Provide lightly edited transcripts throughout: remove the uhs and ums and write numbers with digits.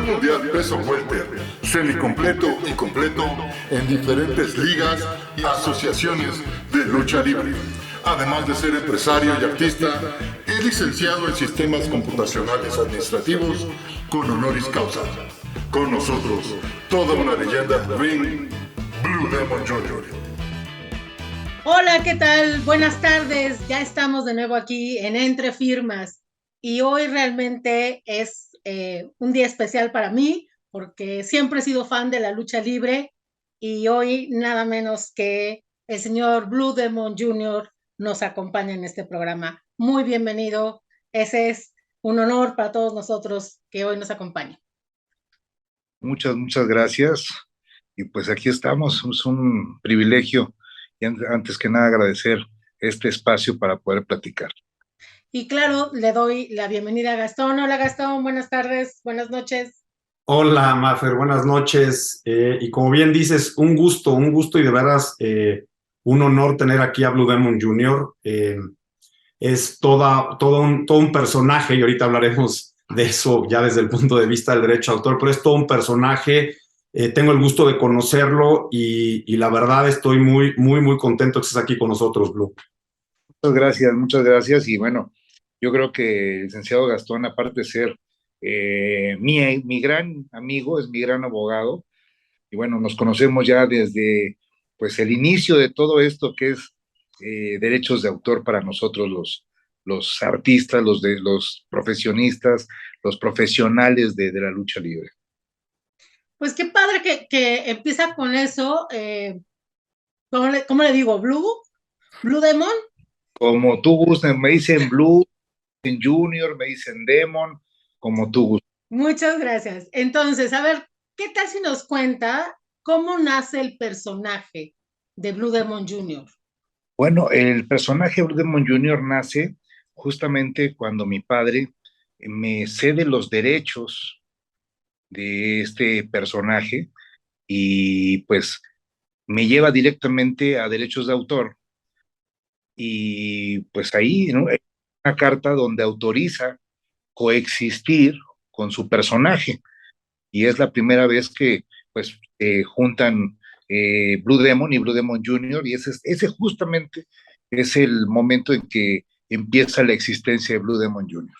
Campeón mundial peso welter, semicompleto y completo en diferentes ligas y asociaciones de lucha libre. Además de ser empresario y artista, es licenciado en sistemas computacionales administrativos con honoris causa. Con nosotros, toda una leyenda del ring, Blue Demon Jr. Hola, ¿qué tal? Buenas tardes. Ya estamos de nuevo aquí en Entre Firmas y hoy realmente es un día especial para mí porque siempre he sido fan de la lucha libre y hoy nada menos que el señor Blue Demon Jr. nos acompaña en este programa. Muy bienvenido. Ese es un honor para todos nosotros que hoy nos acompañe. Muchas gracias. Y pues aquí estamos, es un privilegio y antes que nada agradecer este espacio para poder platicar. Y claro, le doy la bienvenida a Gastón. Hola Gastón, buenas tardes, buenas noches. Hola, Mafer, buenas noches. Y como bien dices, un gusto y de veras un honor tener aquí a Blue Demon Jr. Es todo un personaje y ahorita hablaremos de eso ya desde el punto de vista del derecho de autor, pero es todo un personaje. Tengo el gusto de conocerlo y la verdad estoy muy contento que estés aquí con nosotros, Blue. Muchas gracias. Y bueno, yo creo que el licenciado Gastón, aparte de ser mi gran amigo, es mi gran abogado. Y bueno, nos conocemos ya desde pues el inicio de todo esto que es derechos de autor para nosotros los artistas, los profesionistas, los profesionales de la lucha libre. Pues qué padre que empieza con eso. ¿Cómo le digo? ¿Blue Demon? Como tú gustes, me dicen Blue, me dicen Junior, me dicen Demon, como tú gustes. Muchas gracias. Entonces, a ver, ¿qué tal si nos cuenta cómo nace el personaje de Blue Demon Jr.? Bueno, el personaje Blue Demon Jr. nace justamente cuando mi padre me cede los derechos de este personaje y pues me lleva directamente a derechos de autor y pues ahí, ¿no? Hay una carta donde autoriza coexistir con su personaje y es la primera vez que pues juntan Blue Demon y Blue Demon Jr. y ese justamente es el momento en que empieza la existencia de Blue Demon Jr.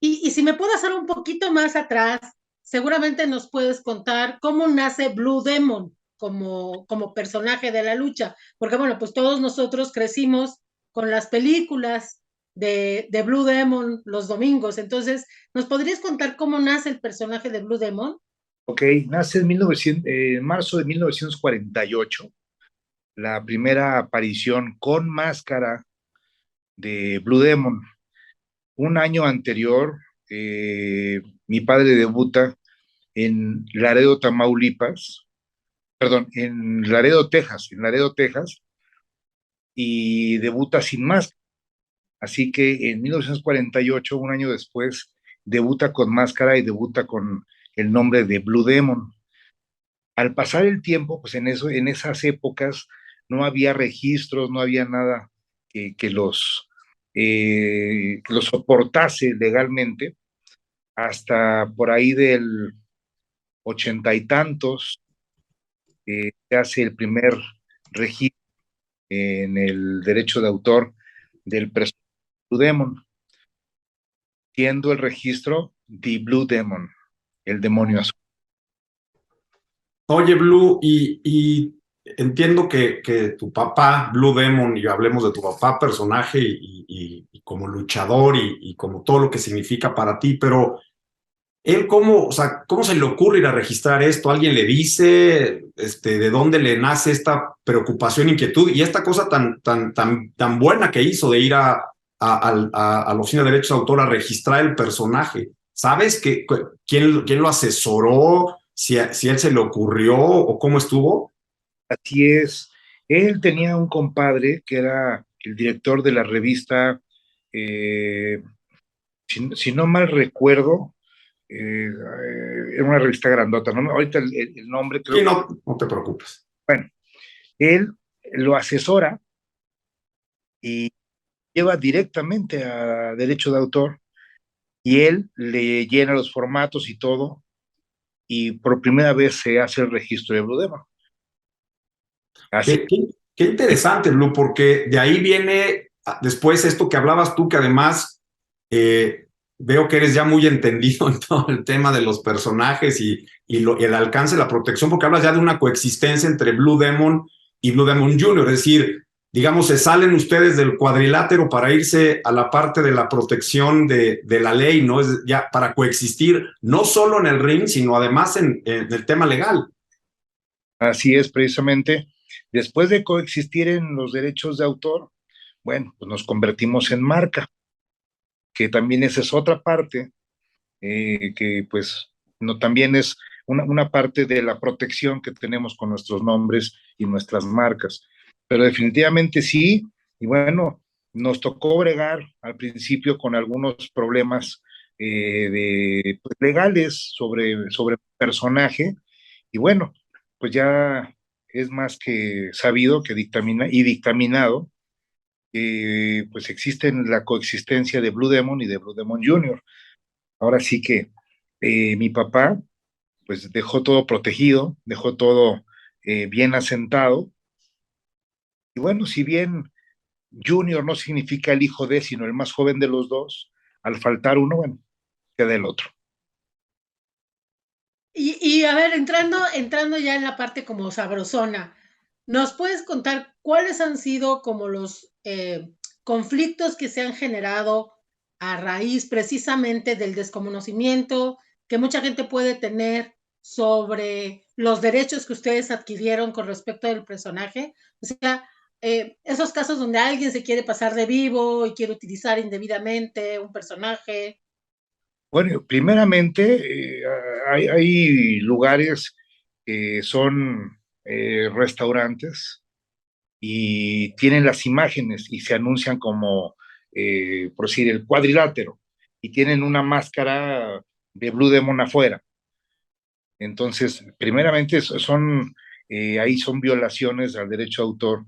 Y si me puedo hacer un poquito más atrás, seguramente nos puedes contar cómo nace Blue Demon como personaje de la lucha, porque bueno, pues todos nosotros crecimos con las películas de Blue Demon los domingos, entonces, ¿nos podrías contar cómo nace el personaje de Blue Demon? Ok, nace en marzo de 1948, la primera aparición con máscara de Blue Demon. Un año anterior, mi padre debuta en Laredo, Tamaulipas, perdón, en Laredo, Texas, y debuta sin máscara. Así que en 1948, un año después, debuta con máscara y debuta con el nombre de Blue Demon. Al pasar el tiempo, pues en esas épocas no había registros, no había nada que los soportase legalmente, hasta por ahí del ochenta y tantos se hace el primer registro en el derecho de autor del personaje Blue Demon, siendo el registro The Blue Demon, el demonio azul. Oye, Blue, y entiendo que tu papá, Blue Demon, y hablemos de tu papá, personaje y como luchador y como todo lo que significa para ti, pero él o sea, ¿cómo se le ocurre ir a registrar esto? ¿Alguien le dice, de dónde le nace esta preocupación, inquietud y esta cosa tan buena que hizo de ir a la Oficina de Derechos de Autor a registrar el personaje? ¿Sabes quién lo asesoró? Si él se le ocurrió o cómo estuvo. Así es. Él tenía un compadre que era el director de la revista, eh, si no mal recuerdo, era una revista grandota, ¿no? Ahorita el nombre creo Sí, que... no te preocupes. Bueno, él lo asesora y lleva directamente a derecho de autor y él le llena los formatos y todo, y por primera vez se hace el registro de Blue Demon. Así. Qué interesante, Blue, porque de ahí viene después esto que hablabas tú, que además veo que eres ya muy entendido en todo el tema de los personajes y el alcance de la protección, porque hablas ya de una coexistencia entre Blue Demon y Blue Demon Jr., es decir, digamos, se salen ustedes del cuadrilátero para irse a la parte de la protección de la ley, ¿no? Es ya para coexistir, no solo en el ring, sino además en el tema legal. Así es, precisamente. Después de coexistir en los derechos de autor, bueno, pues nos convertimos en marca, que también esa es otra parte, que pues no, también es una parte de la protección que tenemos con nuestros nombres y nuestras marcas. Pero definitivamente sí, y bueno, nos tocó bregar al principio con algunos problemas pues, legales sobre personaje, y bueno, pues ya es más que sabido que dictaminado, pues existe la coexistencia de Blue Demon y de Blue Demon Jr. Ahora sí que mi papá pues dejó todo protegido, dejó todo bien asentado, y bueno, si bien Junior no significa el hijo de, sino el más joven de los dos, al faltar uno, bueno, queda el otro. Y a ver, entrando ya en la parte como sabrosona, ¿nos puedes contar cuáles han sido como los conflictos que se han generado a raíz precisamente del desconocimiento que mucha gente puede tener sobre los derechos que ustedes adquirieron con respecto al personaje? O sea, esos casos donde alguien se quiere pasar de vivo y quiere utilizar indebidamente un personaje. Bueno, primeramente, hay lugares que son restaurantes y tienen las imágenes y se anuncian como, por decir, el cuadrilátero, y tienen una máscara de Blue Demon afuera. Entonces, primeramente, ahí son violaciones al derecho de autor,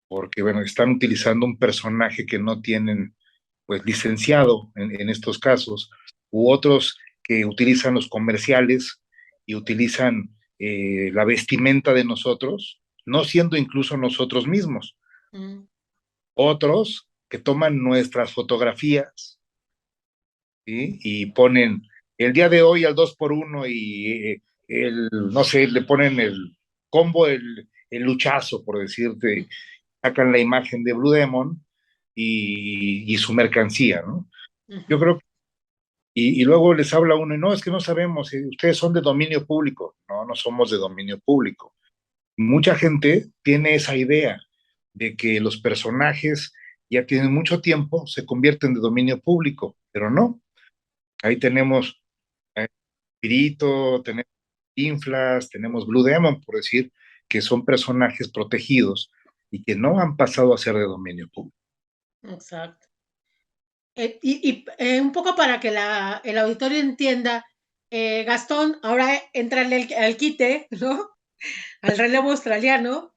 porque, bueno, están utilizando un personaje que no tienen, pues, licenciado en estos casos, u otros que utilizan los comerciales y utilizan la vestimenta de nosotros, no siendo incluso nosotros mismos. Otros que toman nuestras fotografías, ¿sí? Y ponen el día de hoy al 2x1 y no sé, le ponen el combo, el luchazo, por decirte, sacan la imagen de Blue Demon y su mercancía, ¿no? Yo creo que, y luego les habla uno, y no, es que no sabemos, ustedes son de dominio público. No, no somos de dominio público. Mucha gente tiene esa idea de que los personajes ya tienen mucho tiempo, se convierten de dominio público, pero no. Ahí tenemos Pirito, tenemos Inflas, tenemos Blue Demon, por decir, que son personajes protegidos y que no han pasado a ser de dominio público. Exacto. Un poco para que el auditorio entienda, Gastón, ahora entra al quite, ¿no? Al relevo australiano,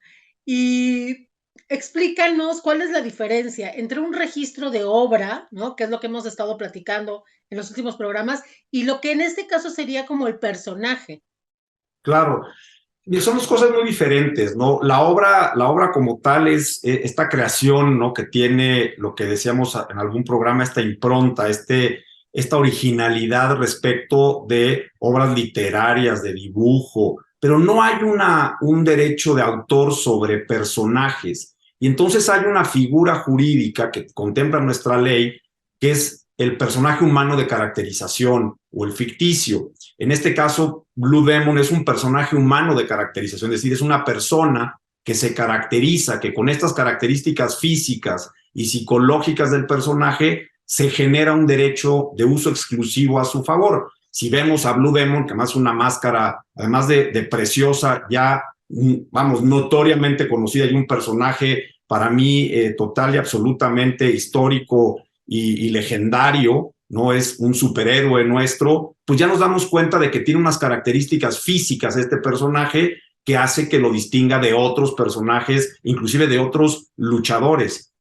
y explícanos cuál es la diferencia entre un registro de obra, ¿no? Que es lo que hemos estado platicando en los últimos programas, y lo que en este caso sería como el personaje. Claro. Y son dos cosas muy diferentes, ¿no? La obra como tal es esta creación, ¿no? Que tiene lo que decíamos en algún programa, esta impronta, esta originalidad respecto de obras literarias, de dibujo, pero no hay un derecho de autor sobre personajes. Y entonces hay una figura jurídica que contempla nuestra ley, que es el personaje humano de caracterización o el ficticio. En este caso, Blue Demon es un personaje humano de caracterización, es decir, es una persona que se caracteriza, que con estas características físicas y psicológicas del personaje se genera un derecho de uso exclusivo a su favor. Si vemos a Blue Demon, que además es una máscara, además de preciosa, ya, vamos, notoriamente conocida, y un personaje para mí total y absolutamente histórico y legendario, no es un superhéroe nuestro, pues ya nos damos cuenta de que tiene unas características físicas este personaje que hace que lo distinga de otros personajes, inclusive de otros luchadores.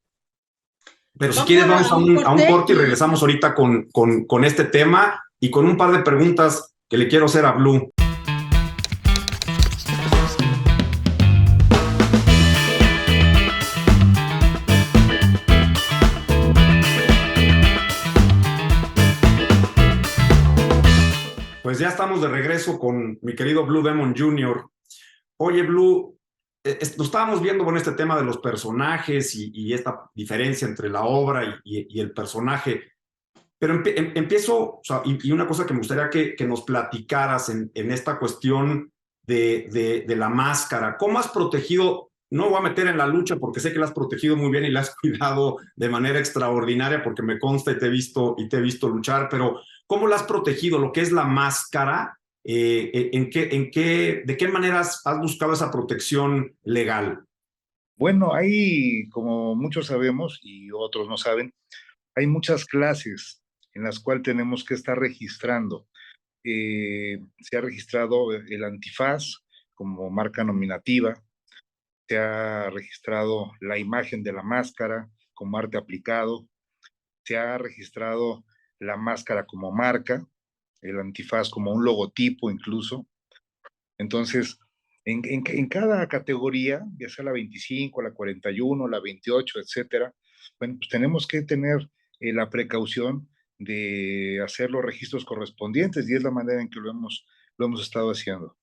Pero si quieres, vamos a un corte y regresamos ahorita con este tema y con un par de preguntas que le quiero hacer a Blue. Pues ya estamos de regreso con mi querido Blue Demon Jr. Oye, Blue, nos estábamos viendo con este tema de los personajes y esta diferencia entre la obra y el personaje, pero empiezo, o sea, y una cosa que me gustaría que nos platicaras en esta cuestión de la máscara. ¿Cómo has protegido? No voy a meter en la lucha porque sé que la has protegido muy bien y la has cuidado de manera extraordinaria porque me consta y te he visto luchar, pero ¿cómo la has protegido? Lo que es la máscara, ¿de qué maneras has buscado esa protección legal? Bueno, hay, como muchos sabemos y otros no saben, hay muchas clases en las cuales tenemos que estar registrando. Se ha registrado el antifaz como marca nominativa, se ha registrado la imagen de la máscara como arte aplicado, se ha registrado la máscara como marca, el antifaz como un logotipo incluso. Entonces, en cada categoría, ya sea la 25, la 41, la 28, etcétera, bueno, pues tenemos que tener la precaución de hacer los registros correspondientes y es la manera en que lo hemos estado haciendo.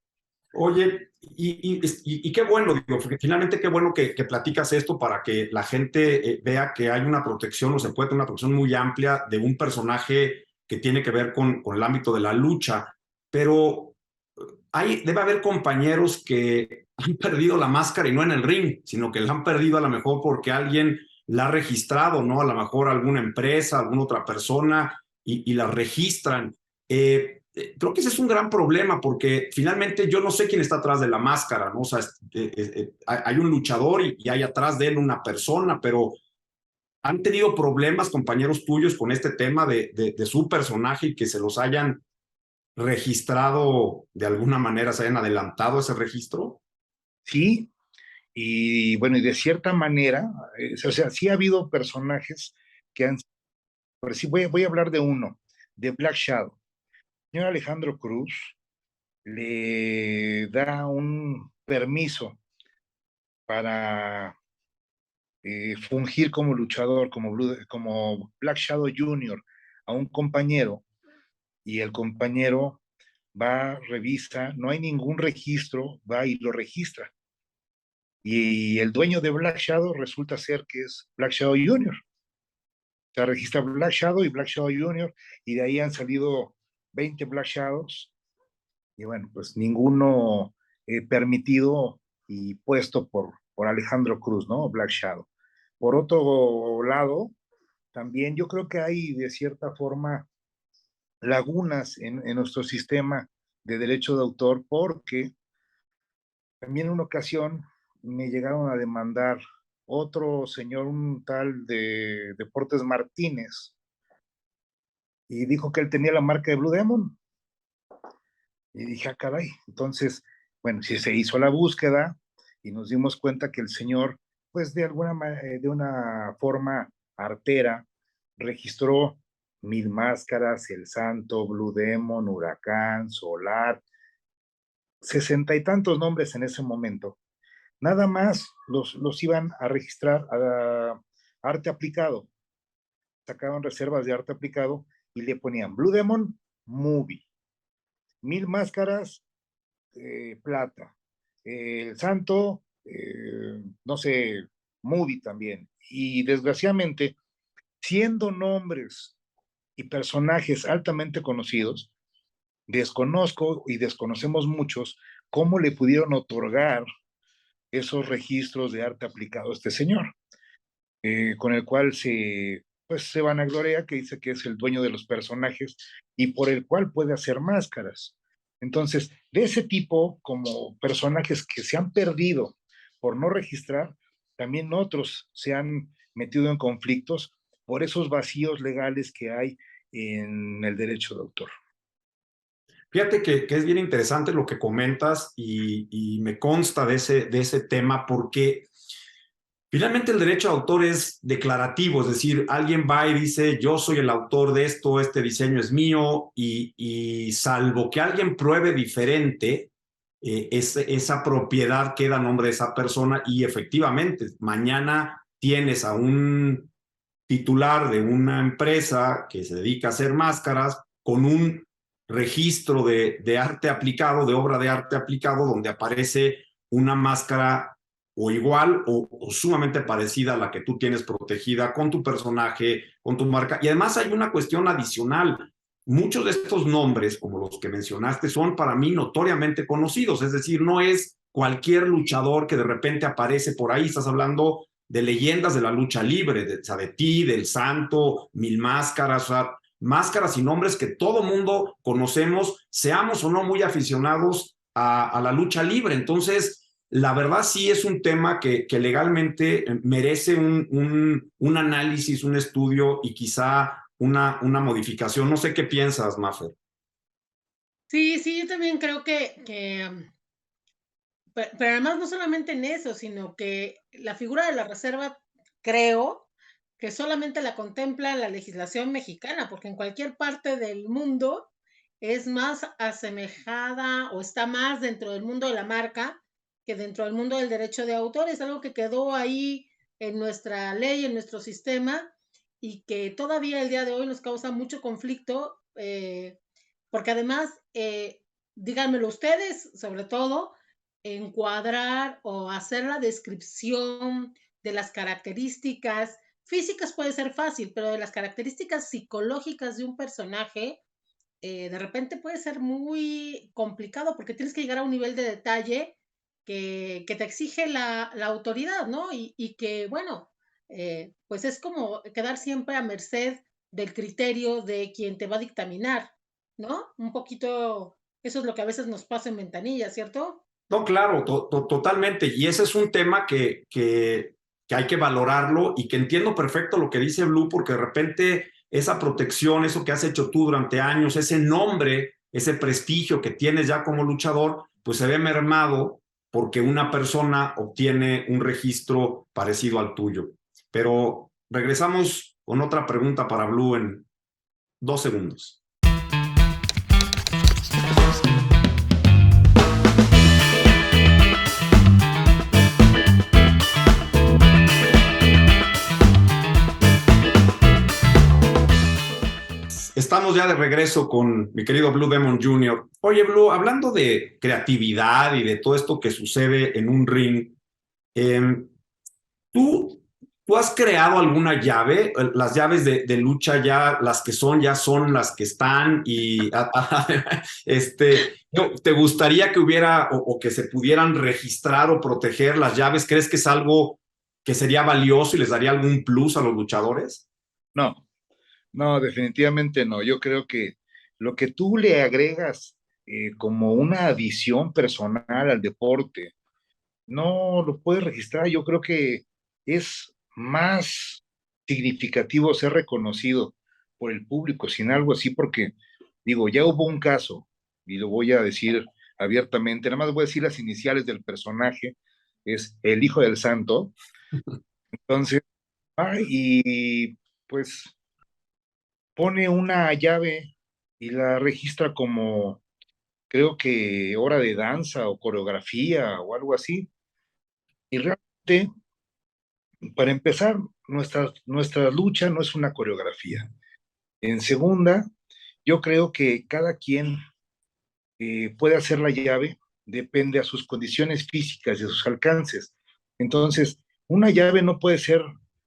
Oye, y qué bueno, digo, porque finalmente qué bueno que platicas esto para que la gente vea que hay una protección o se puede tener una protección muy amplia de un personaje que tiene que ver con el ámbito de la lucha, pero debe haber compañeros que han perdido la máscara y no en el ring, sino que la han perdido a lo mejor porque alguien la ha registrado, ¿no? A lo mejor alguna empresa, alguna otra persona y la registran. Creo que ese es un gran problema porque finalmente yo no sé quién está atrás de la máscara, ¿no? O sea, hay un luchador y hay atrás de él una persona, pero ¿han tenido problemas compañeros tuyos con este tema de su personaje y que se los hayan registrado de alguna manera, se hayan adelantado ese registro? Sí, y bueno, y de cierta manera, o sea, sí ha habido personajes que han, pero sí voy a hablar de uno, de Black Shadow. El señor Alejandro Cruz le da un permiso para fungir como luchador, como Black Shadow Jr. a un compañero, y el compañero va, revisa, no hay ningún registro, va y lo registra. Y el dueño de Black Shadow resulta ser que es Black Shadow Jr. O sea, registra Black Shadow y Black Shadow Jr. y de ahí han salido 20 Black Shadows y bueno, pues ninguno permitido y puesto por Alejandro Cruz, ¿no? Black Shadow. Por otro lado, también yo creo que hay de cierta forma lagunas en nuestro sistema de derecho de autor porque también en una ocasión me llegaron a demandar otro señor, un tal de Deportes Martínez, y dijo que él tenía la marca de Blue Demon. Y dije, ah, caray. Entonces, bueno, si se hizo la búsqueda y nos dimos cuenta que el señor, pues de una forma artera, registró Mil Máscaras, El Santo, Blue Demon, Huracán, Solar, 60 y tantos nombres en ese momento. Nada más los iban a registrar a arte aplicado. Sacaban reservas de arte aplicado y le ponían Blue Demon Movie, Mil Máscaras, plata, el Santo, no sé, Movie también. Y desgraciadamente, siendo nombres y personajes altamente conocidos, desconozco y desconocemos muchos cómo le pudieron otorgar esos registros de arte aplicado a este señor, con el cual pues, se vanagloria, que dice que es el dueño de los personajes y por el cual puede hacer máscaras. Entonces, de ese tipo, como personajes que se han perdido por no registrar, también otros se han metido en conflictos por esos vacíos legales que hay en el derecho de autor. Fíjate que es bien interesante lo que comentas y me consta de ese tema porque Finalmente, el derecho de autor es declarativo, es decir, alguien va y dice, yo soy el autor de esto, este diseño es mío, y salvo que alguien pruebe diferente, esa propiedad queda a nombre de esa persona y efectivamente, mañana tienes a un titular de una empresa que se dedica a hacer máscaras con un registro de arte aplicado, de obra de arte aplicado, donde aparece una máscara o igual o sumamente parecida a la que tú tienes protegida con tu personaje, con tu marca. Y además hay una cuestión adicional. Muchos de estos nombres, como los que mencionaste, son para mí notoriamente conocidos. Es decir, no es cualquier luchador que de repente aparece por ahí. Estás hablando de leyendas de la lucha libre, o sea, de ti, del Santo, Mil Máscaras, o sea, máscaras y nombres que todo mundo conocemos, seamos o no muy aficionados a la lucha libre. Entonces, la verdad sí es un tema que legalmente merece un análisis, un estudio y quizá una modificación. No sé qué piensas, Mafer. Sí, sí, yo también creo pero además no solamente en eso, sino que la figura de la reserva, creo que solamente la contempla la legislación mexicana, porque en cualquier parte del mundo es más asemejada o está más dentro del mundo de la marca que dentro del mundo del derecho de autor. Es algo que quedó ahí en nuestra ley, en nuestro sistema, y que todavía el día de hoy nos causa mucho conflicto, porque además, díganmelo ustedes, sobre todo, encuadrar o hacer la descripción de las características físicas puede ser fácil, pero de las características psicológicas de un personaje, de repente puede ser muy complicado porque tienes que llegar a un nivel de detalle que te exige la autoridad, ¿no? Y que, bueno, pues es como quedar siempre a merced del criterio de quien te va a dictaminar, ¿no? Un poquito, eso es lo que a veces nos pasa en ventanilla, ¿cierto? No, claro, totalmente. Y ese es un tema que hay que valorarlo y que entiendo perfecto lo que dice Blue, porque de repente esa protección, eso que has hecho tú durante años, ese nombre, ese prestigio que tienes ya como luchador, pues se ve mermado porque una persona obtiene un registro parecido al tuyo. Pero regresamos con otra pregunta para Blue en 2 segundos. Estamos ya de regreso con mi querido Blue Demon Jr. Oye, Blue, hablando de creatividad y de todo esto que sucede en un ring, eh, ¿tú, ¿tú has creado alguna llave? Las llaves de lucha ya, las que son, ya son las que están y ¿te gustaría que hubiera o que se pudieran registrar o proteger las llaves? ¿Crees que es algo que sería valioso y les daría algún plus a los luchadores? No, no, definitivamente no. Yo creo que lo que tú le agregas como una adición personal al deporte, no lo puedes registrar. Yo creo que es más significativo ser reconocido por el público sin algo así, porque digo, ya hubo un caso, y lo voy a decir abiertamente, nada más voy a decir las iniciales del personaje, es el hijo del santo. Entonces, y pues pone una llave y la registra como, creo que hora de danza o coreografía o algo así. Y realmente, para empezar, nuestra lucha no es una coreografía. En segunda, yo creo que cada quien puede hacer la llave, depende a sus condiciones físicas y a sus alcances. Entonces, una llave no puede ser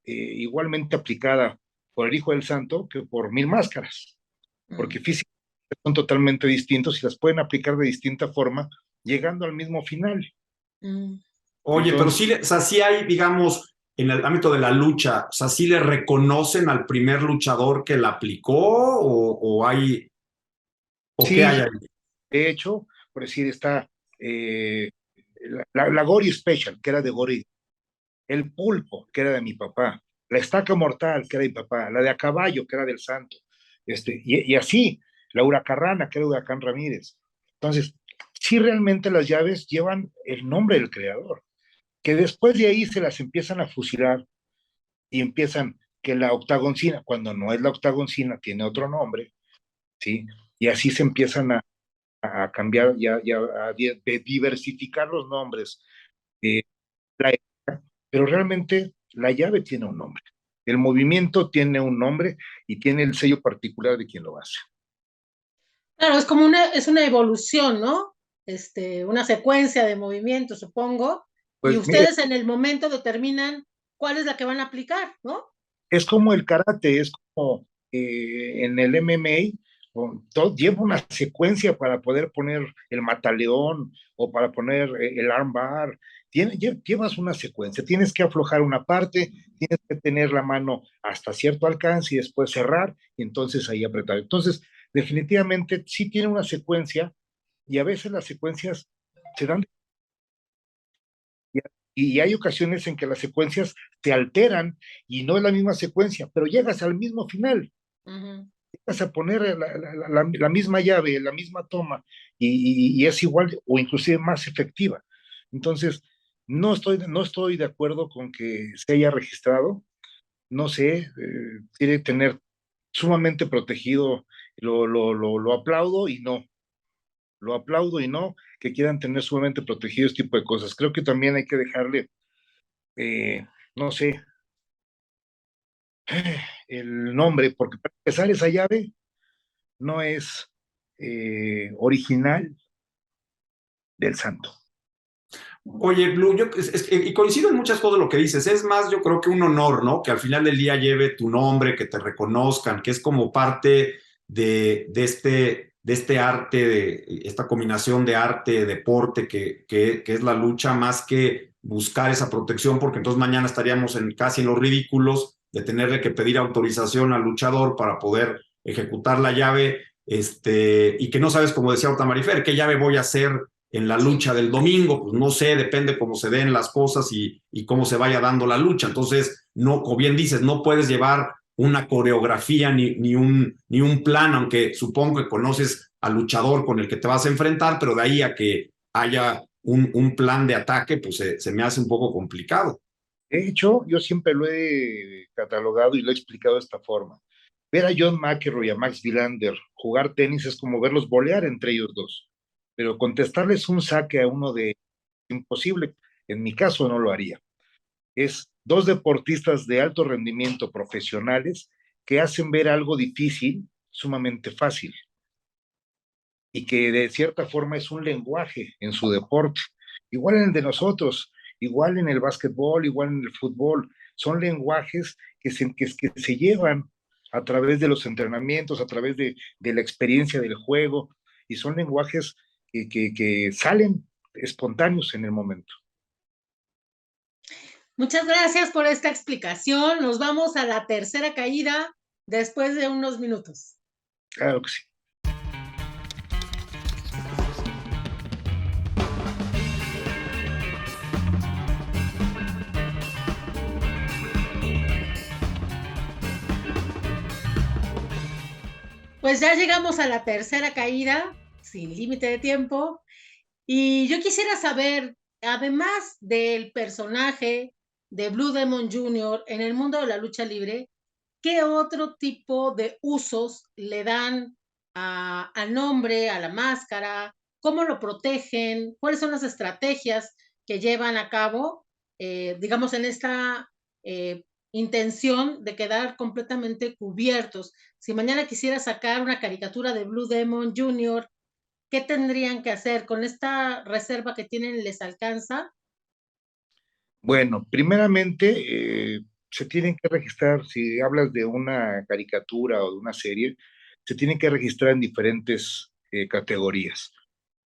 igualmente aplicada por el Hijo del Santo que por Mil Máscaras, porque físicamente son totalmente distintos y las pueden aplicar de distinta forma, llegando al mismo final. Mm. Oye, pero Entonces, sí, o sea, sí hay, digamos, en el ámbito de la lucha, o sea, sí le reconocen al primer luchador que la aplicó o hay, o qué sí, hay ahí. de hecho, por decir, está la Gory Special, que era de Gory, el Pulpo, que era de mi papá, la Estaca Mortal, que era de mi papá, la de A Caballo, que era del Santo, y así, la Huracarrana, que era de Huracán Ramírez. Entonces, sí realmente las llaves llevan el nombre del creador. que después de ahí se las empiezan a fusilar y empiezan que la octagoncina, cuando no es la octagoncina, tiene otro nombre, ¿sí? Y así se empiezan a cambiar, de diversificar los nombres. Eh, la- pero realmente la llave tiene un nombre. El movimiento tiene un nombre y tiene el sello particular de quien lo hace. Claro, es una evolución, ¿no? Una secuencia de movimientos, supongo, y Pues mire, ustedes en el momento determinan cuál es la que van a aplicar, ¿no? es como el karate, es como en el MMA, todo, lleva una secuencia para poder poner el mataleón o para poner el armbar. Llevas una secuencia, tienes que aflojar una parte, tienes que tener la mano hasta cierto alcance y después cerrar y entonces ahí apretar. Entonces, definitivamente sí tiene una secuencia y a veces las secuencias se dan y hay ocasiones en que las secuencias se alteran y no es la misma secuencia, pero llegas al mismo final, Ujú. llegas a poner la misma llave, la misma toma, y es igual o inclusive más efectiva. Entonces, no estoy de acuerdo con que se haya registrado, no sé, quiere tener sumamente protegido, lo aplaudo y no, lo aplaudo y no, que quieran tener sumamente protegido este tipo de cosas. Creo que también hay que dejarle, no sé, el nombre, porque para empezar esa llave no es original del santo. Oye, Blue, y coincido en muchas cosas de lo que dices. Es más, yo creo que un honor, ¿no? Que al final del día lleve tu nombre, que te reconozcan, que es como parte de este arte, de esta combinación de arte, deporte, que es la lucha, más que buscar esa protección, porque entonces mañana estaríamos casi en los ridículos de tenerle que pedir autorización al luchador para poder ejecutar la llave, y que no sabes, como decía ahorita Marifer, qué llave voy a hacer en la Sí. lucha del domingo, pues no sé, depende cómo se den las cosas y cómo se vaya dando la lucha. Entonces, no, como bien dices, no puedes llevar una coreografía ni un plan, aunque supongo que conoces al luchador con el que te vas a enfrentar, pero de ahí a que haya un plan de ataque, pues se me hace un poco complicado. De hecho, yo siempre lo he catalogado y lo he explicado de esta forma. Ver a John McEnroe y a Max Wilander jugar tenis es como verlos bolear entre ellos dos, pero contestarles un saque a uno de imposible, en mi caso no lo haría. Es dos deportistas de alto rendimiento profesionales que hacen ver algo difícil sumamente fácil y que de cierta forma es un lenguaje en su deporte, igual en el de nosotros, igual en el básquetbol, igual en el fútbol, son lenguajes que se llevan a través de los entrenamientos, a través de la experiencia del juego, y son lenguajes que salen espontáneos en el momento. Muchas gracias por esta explicación. Nos vamos a la tercera caída después de unos minutos. Claro que sí. Pues ya llegamos a la tercera caída, sin límite de tiempo, y yo quisiera saber, además del personaje de Blue Demon Jr. en el mundo de la lucha libre, ¿qué otro tipo de usos le dan al nombre, a la máscara? ¿Cómo lo protegen? ¿Cuáles son las estrategias que llevan a cabo, digamos, en esta intención de quedar completamente cubiertos? Si mañana quisiera sacar una caricatura de Blue Demon Jr., ¿qué tendrían que hacer? ¿Con esta reserva que tienen les alcanza? Bueno, primeramente se tienen que registrar, si hablas de una caricatura o de una serie, se tienen que registrar en diferentes categorías.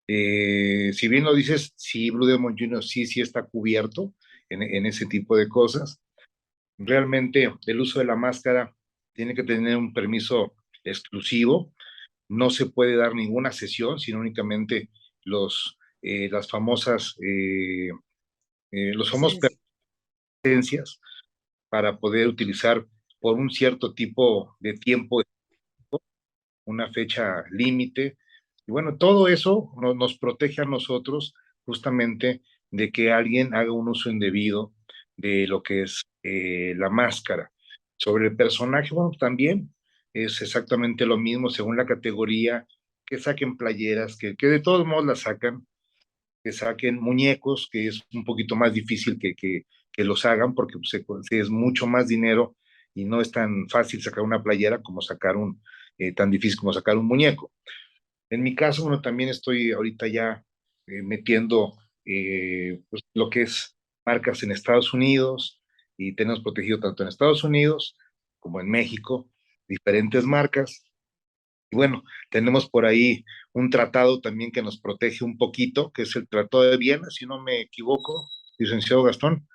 Si bien lo dices, sí, Blue Demon Jr. sí está cubierto en ese tipo de cosas. Realmente el uso de la máscara tiene que tener un permiso exclusivo. No se puede dar ninguna sesión, sino únicamente los famosos Licencia. licencias para poder utilizar por un cierto tipo de tiempo, una fecha límite. Y bueno, todo eso nos protege a nosotros justamente de que alguien haga un uso indebido de lo que es la máscara. Sobre el personaje, bueno, también es exactamente lo mismo según la categoría, que saquen playeras, que de todos modos las sacan, que saquen muñecos, que es un poquito más difícil que los hagan, porque pues, es mucho más dinero y no es tan fácil sacar una playera como sacar tan difícil como sacar un muñeco. En mi caso, bueno, también estoy ahorita ya metiendo pues, lo que es marcas en Estados Unidos, y tenemos protegido tanto en Estados Unidos como en México diferentes marcas. Y bueno, tenemos por ahí un tratado también que nos protege un poquito, que es el Tratado de Viena, si no me equivoco, licenciado Gastón.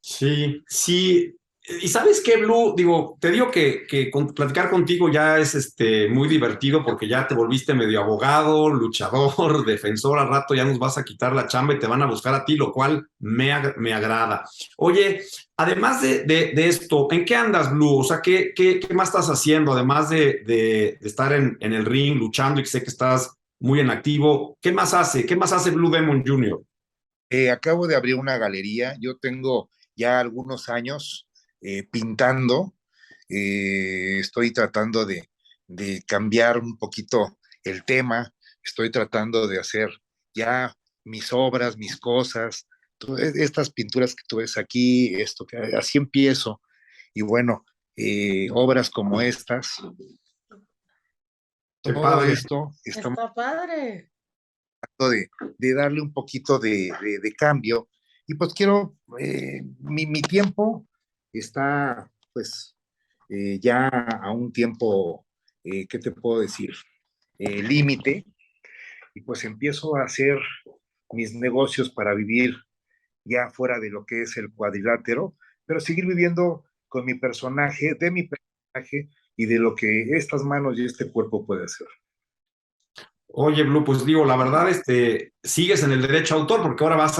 Sí, sí. Y sabes qué, Blue, digo, te digo que platicar contigo ya es muy divertido porque ya te volviste medio abogado, luchador, defensor, al rato ya nos vas a quitar la chamba y te van a buscar a ti, lo cual me agrada. Oye, además de esto, ¿en qué andas, Blue? O sea, ¿qué más estás haciendo? Además de estar en el ring luchando y que sé que estás muy en activo, ¿qué más hace? ¿Qué más hace Blue Demon Jr.? Acabo de abrir una galería. Yo tengo ya algunos años pintando. Estoy tratando de cambiar un poquito el tema. Estoy tratando de hacer ya mis obras, mis cosas, estas pinturas que tú ves aquí, esto que así empiezo. Y bueno, obras como estas, Qué todo padre. esto estamos Está padre. de darle un poquito de cambio. Y pues quiero, mi tiempo está pues ya a un tiempo, ¿qué te puedo decir? Límite, y pues empiezo a hacer mis negocios para vivir ya fuera de lo que es el cuadrilátero, pero seguir viviendo con mi personaje, de mi personaje y de lo que estas manos y este cuerpo puede hacer. Oye, Blue, pues digo, la verdad, sigues en el derecho a autor porque ahora vas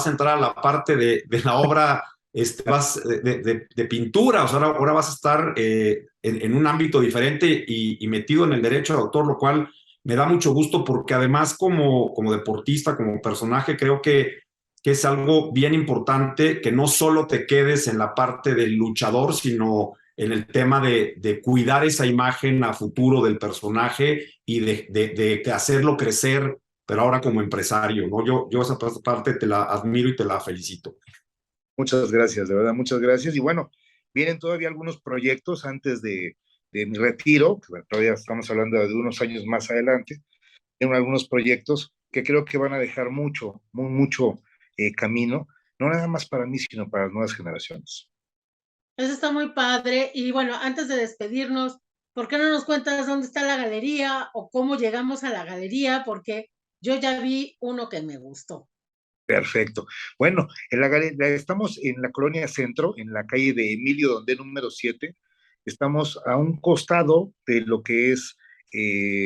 a entrar a la parte de la obra de pintura, o sea, ahora vas a estar en un ámbito diferente y metido en el derecho de autor, lo cual me da mucho gusto porque además como deportista, como personaje, creo que es algo bien importante que no solo te quedes en la parte del luchador, sino en el tema de cuidar esa imagen a futuro del personaje y de hacerlo crecer, pero ahora como empresario, ¿no? Yo esa parte te la admiro y te la felicito. Muchas gracias, de verdad, muchas gracias. Y bueno, vienen todavía algunos proyectos antes de mi retiro, que bueno, todavía estamos hablando de unos años más adelante. Tienen algunos proyectos que creo que van a dejar mucho camino, no nada más para mí, sino para las nuevas generaciones. Eso está muy padre. Y bueno, antes de despedirnos, ¿por qué no nos cuentas dónde está la galería o cómo llegamos a la galería? Porque yo ya vi uno que me gustó. Perfecto. Bueno, estamos en la Colonia Centro, en la calle de Emilio Donde número 7. Estamos a un costado de lo que es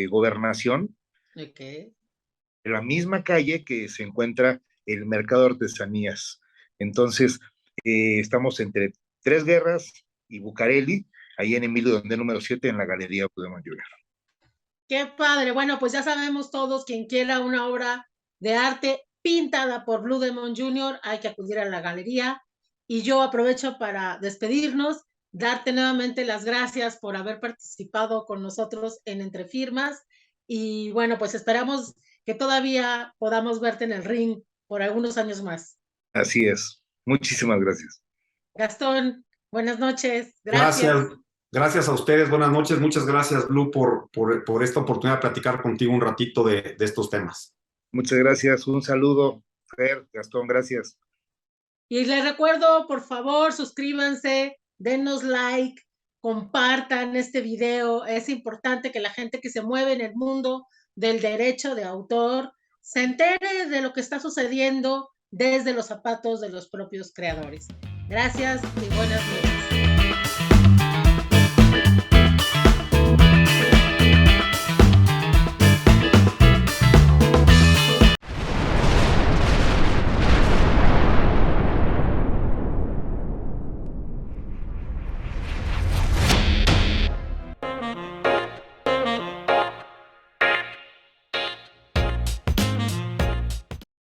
Gobernación, Okay. en la misma calle que se encuentra el Mercado de Artesanías. Entonces, estamos entre Tres Guerras y Bucareli, ahí en Emilio Donde número 7, en la Galería Podemos Llorar. Qué padre. Bueno, pues ya sabemos todos, quien quiera una obra de arte pintada por Blue Demon Jr., hay que acudir a la galería. Y yo aprovecho para despedirnos, darte nuevamente las gracias por haber participado con nosotros en Entre Firmas. Y bueno, pues esperamos que todavía podamos verte en el ring por algunos años más. Así es. Muchísimas gracias. Gastón, buenas noches. Gracias. Gracias a ustedes, buenas noches. Muchas gracias, Blue, por esta oportunidad de platicar contigo un ratito de estos temas. Muchas gracias. Un saludo, Fer, Gastón, gracias. Y les recuerdo, por favor, suscríbanse, denos like, compartan este video. Es importante que la gente que se mueve en el mundo del derecho de autor se entere de lo que está sucediendo desde los zapatos de los propios creadores. Gracias y buenas noches.